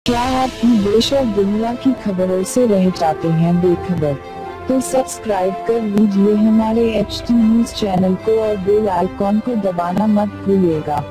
क्या आप भी देश और दुनिया की खबरों से रह जाते हैं बेखबर? तो सब्सक्राइब कर लीजिए हमारे HT न्यूज चैनल को और बेल आइकॉन को दबाना मत भूलिएगा।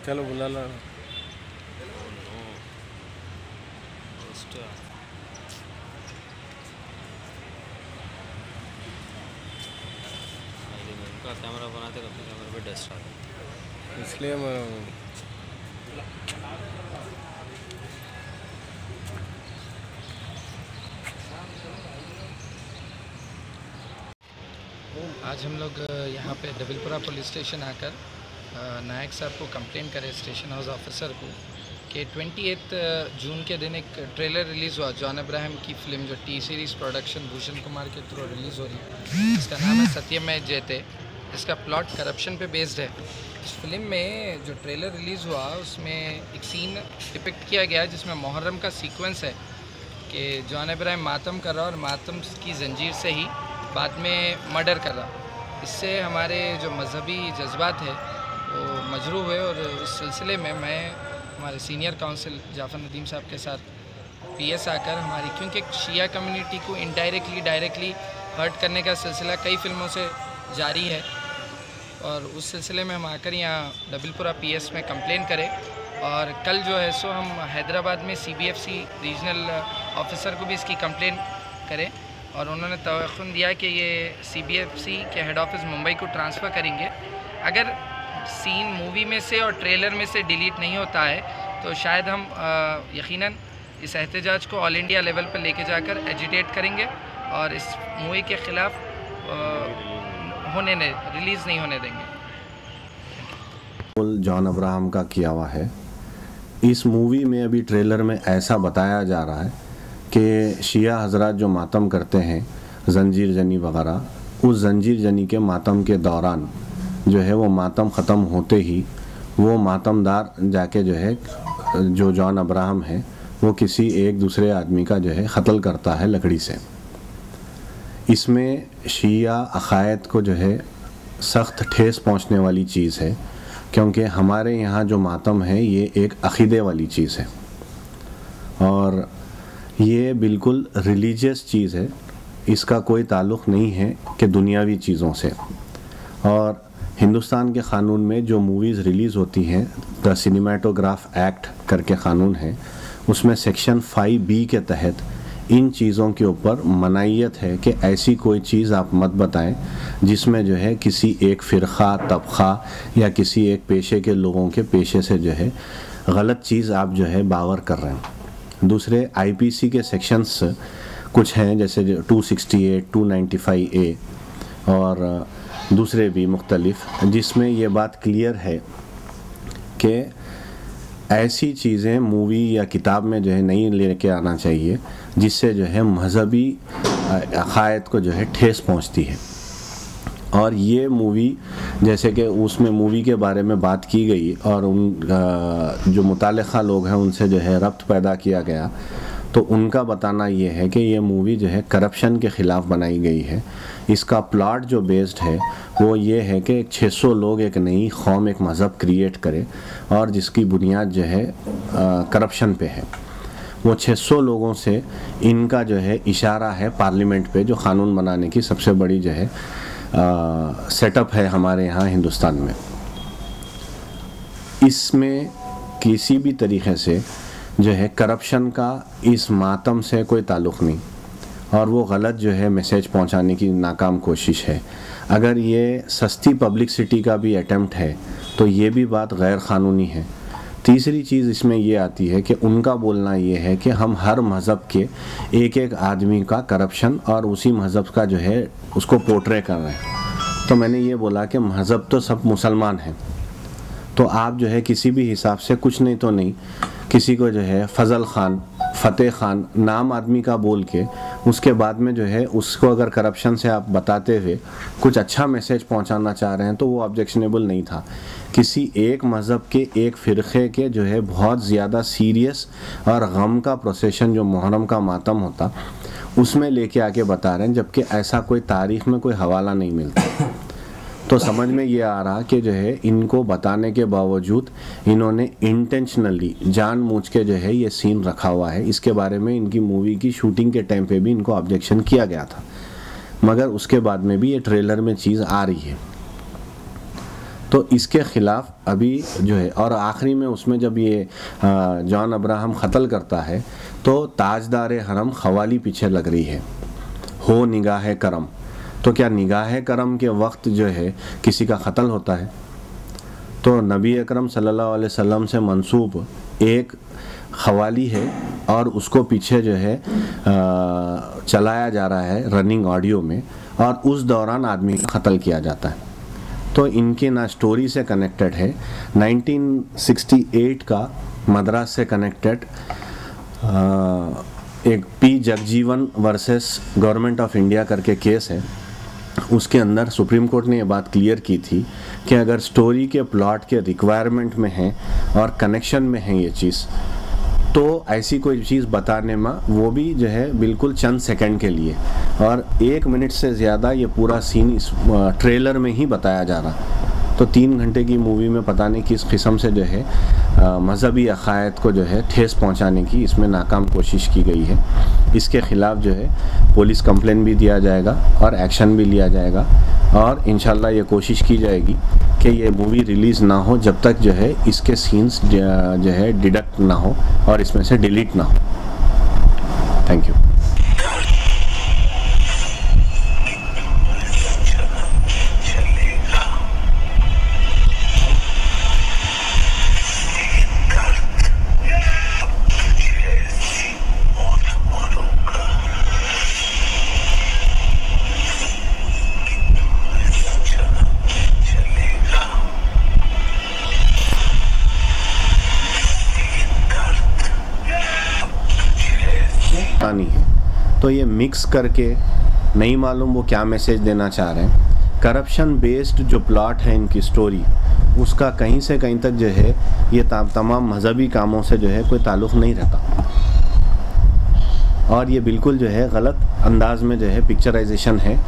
चलो बुला ला। कैमरा बनाते रहते कैमरे पे डस्ट आता है इसलिए मैं आज हम लोग यहाँ पे डबिलपुरा पुलिस स्टेशन आकर नायक साहब को कंप्लेन करे, स्टेशन हाउस ऑफिसर को, कि 28 जून के दिन एक ट्रेलर रिलीज़ हुआ जॉन अब्राहम की फ़िल्म जो T series production Bhushan Kumar के थ्रू रिलीज़ हो रही है। इसका नाम है सत्यमेव जयते। इसका प्लॉट करप्शन पे बेस्ड है। इस फिल्म में जो ट्रेलर रिलीज़ हुआ उसमें एक सीन डिपिक्ट किया गया जिसमें मुहर्रम का सीक्वेंस है कि जॉन अब्राहम मातम कर रहा और मातम की जंजीर से ही बाद में मर्डर कर रहा। इससे हमारे जो मजहबी जज्बात है वो मजरूह हुए और इस सिलसिले में मैं हमारे सीनियर काउंसिल जाफ़र नदीम साहब के साथ PS आकर हमारी, क्योंकि शिया कम्युनिटी को इनडायरेक्टली डायरेक्टली हर्ट करने का सिलसिला कई फिल्मों से जारी है और उस सिलसिले में हम आकर यहाँ डबिलपुरा PS में कंप्लेन करें। और कल जो है सो हम हैदराबाद में CBFC रीजनल ऑफिसर को भी इसकी कंप्लेन करें और उन्होंने तवक्कुन दिया कि ये CBFC के हेड ऑफिस मुंबई को ट्रांसफ़र करेंगे। अगर सीन मूवी में से और ट्रेलर में से डिलीट नहीं होता है तो शायद हम यकीनन इस एहतजाज को ऑल इंडिया लेवल पर लेके जाकर एजिटेट करेंगे और इस मूवी के ख़िलाफ़ रिलीज़ नहीं होने देंगे। जॉन अब्राहम का किया हुआ है। इस मूवी में अभी ट्रेलर में ऐसा बताया जा रहा है कि शिया हजरात जो मातम करते हैं जंजीर जनी वगैरह, उस जंजीर जनी के मातम के दौरान जो है वो मातम ख़त्म होते ही वो मातमदार जाके जो है जो जॉन अब्राहम है वो किसी एक दूसरे आदमी का जो है क़त्ल करता है लकड़ी से। इसमें शिया अक़ायद को जो है सख्त ठेस पहुंचने वाली चीज़ है, क्योंकि हमारे यहाँ जो मातम है ये एक अक़ीदे वाली चीज़ है और ये बिल्कुल रिलीजियस चीज़ है। इसका कोई ताल्लुक़ नहीं है कि दुनियावी चीज़ों से। और हिंदुस्तान के क़ानून में जो मूवीज़ रिलीज़ होती हैं, द सिनेमाटोग्राफ एक्ट करके क़ानून है, उसमें सेक्शन 5B के तहत इन चीज़ों के ऊपर मनाहियत है कि ऐसी कोई चीज़ आप मत बताएं जिसमें जो है किसी एक फ़िरक़ा, तबक़ा या किसी एक पेशे के लोगों के पेशे से जो है गलत चीज़ आप जो है बावर कर रहे हैं। दूसरे IPC के सेक्शंस कुछ हैं जैसे 268, 295A और दूसरे भी मुख्तलिफ, जिसमें ये बात क्लियर है कि ऐसी चीज़ें मूवी या किताब में जो है नहीं लेके आना चाहिए जिससे जो है मजहबी अक़ायद को जो है ठेस पहुंचती है। और ये मूवी जैसे कि उसमें मूवी के बारे में बात की गई और उन जो मुतालिक़ा लोग हैं उनसे जो है रब्त पैदा किया गया, तो उनका बताना ये है कि ये मूवी जो है करप्शन के ख़िलाफ़ बनाई गई है। इसका प्लॉट जो बेस्ड है वो ये है कि 600 लोग एक नई कौम, एक मज़हब क्रिएट करे और जिसकी बुनियाद जो है करप्शन पे है। वो 600 लोगों से इनका जो है इशारा है पार्लियामेंट पे, जो क़ानून बनाने की सबसे बड़ी जो है सेटअप है हमारे यहाँ हिंदुस्तान में। इसमें किसी भी तरीक़े से जो है करप्शन का इस मातम से कोई ताल्लुक़ नहीं और वो गलत जो है मैसेज पहुंचाने की नाकाम कोशिश है। अगर ये सस्ती पब्लिसिटी का भी अटेम्प्ट है तो ये भी बात गैर क़ानूनी है। तीसरी चीज़ इसमें ये आती है कि उनका बोलना ये है कि हम हर मज़हब के एक एक आदमी का करप्शन और उसी मज़हब का जो है उसको पोर्ट्रे कर रहे हैं। तो मैंने ये बोला कि मज़हब तो सब मुसलमान हैं, तो आप जो है किसी भी हिसाब से कुछ नहीं तो नहीं किसी को जो है फजल खान फ़तेह खान नाम आदमी का बोल के उसके बाद में जो है उसको अगर करप्शन से आप बताते हुए कुछ अच्छा मैसेज पहुंचाना चाह रहे हैं तो वो ऑब्जेक्शनेबल नहीं था। किसी एक मज़हब के एक फ़िरक़े के जो है बहुत ज़्यादा सीरियस और गम का प्रोसेशन जो मुहर्रम का मातम होता उसमें लेके आके बता रहे हैं, जबकि ऐसा कोई तारीख़ में कोई हवाला नहीं मिलता। तो समझ में ये आ रहा कि जो है इनको बताने के बावजूद इन्होंने इंटेंशनली जानबूझ के जो है ये सीन रखा हुआ है। इसके बारे में इनकी मूवी की शूटिंग के टाइम पे भी इनको ऑब्जेक्शन किया गया था, मगर उसके बाद में भी ये ट्रेलर में चीज़ आ रही है। तो इसके ख़िलाफ़ अभी जो है, और आखिरी में उसमें जब ये जॉन अब्राहम क़त्ल करता है तो ताजदार हरम ख़वाली पीछे लग रही है, हो निगाह करम। तो क्या निगाह करम के वक्त जो है किसी का क़त्ल होता है? तो नबी अकरम सल्लल्लाहु अलैहि वसल्लम से मंसूब एक ख़वाली है और उसको पीछे जो है चलाया जा रहा है रनिंग ऑडियो में, और उस दौरान आदमी का क़त्ल किया जाता है। तो इनके ना स्टोरी से कनेक्टेड है, 1968 का मद्रास से कनेक्टेड एक P Jagjivan versus government of India करके केस है। उसके अंदर सुप्रीम कोर्ट ने ये बात क्लियर की थी कि अगर स्टोरी के प्लॉट के रिक्वायरमेंट में है और कनेक्शन में है ये चीज़, तो ऐसी कोई चीज़ बताने में वो भी जो है बिल्कुल चंद सेकंड के लिए, और 1 मिनट से ज़्यादा ये पूरा सीन इस ट्रेलर में ही बताया जा रहा। तो 3 घंटे की मूवी में पता नहीं किस किस्म से जो है मज़हबी अक़ायद को जो है ठेस पहुंचाने की इसमें नाकाम कोशिश की गई है। इसके ख़िलाफ़ जो है पुलिस कंप्लेन भी दिया जाएगा और एक्शन भी लिया जाएगा, और इंशाल्लाह ये कोशिश की जाएगी कि ये मूवी रिलीज़ ना हो जब तक जो है इसके सीन्स जो है डिडक्ट ना हो और इसमें से डिलीट ना हो। Thank you. है तो ये मिक्स करके नहीं मालूम वो क्या मैसेज देना चाह रहे हैं। करप्शन बेस्ड जो प्लॉट है इनकी स्टोरी, उसका कहीं से कहीं तक जो है ये तमाम मज़हबी कामों से जो है कोई ताल्लुक़ नहीं रहता, और ये बिल्कुल जो है गलत अंदाज में जो है पिक्चराइजेशन है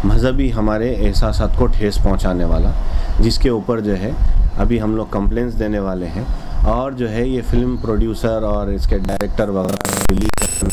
मज़हबी हमारे एहसासात को ठेस पहुंचाने वाला, जिसके ऊपर जो है अभी हम लोग कंप्लेंट्स देने वाले हैं। और जो है ये फिल्म प्रोड्यूसर और इसके डायरेक्टर वगैरह रिलीज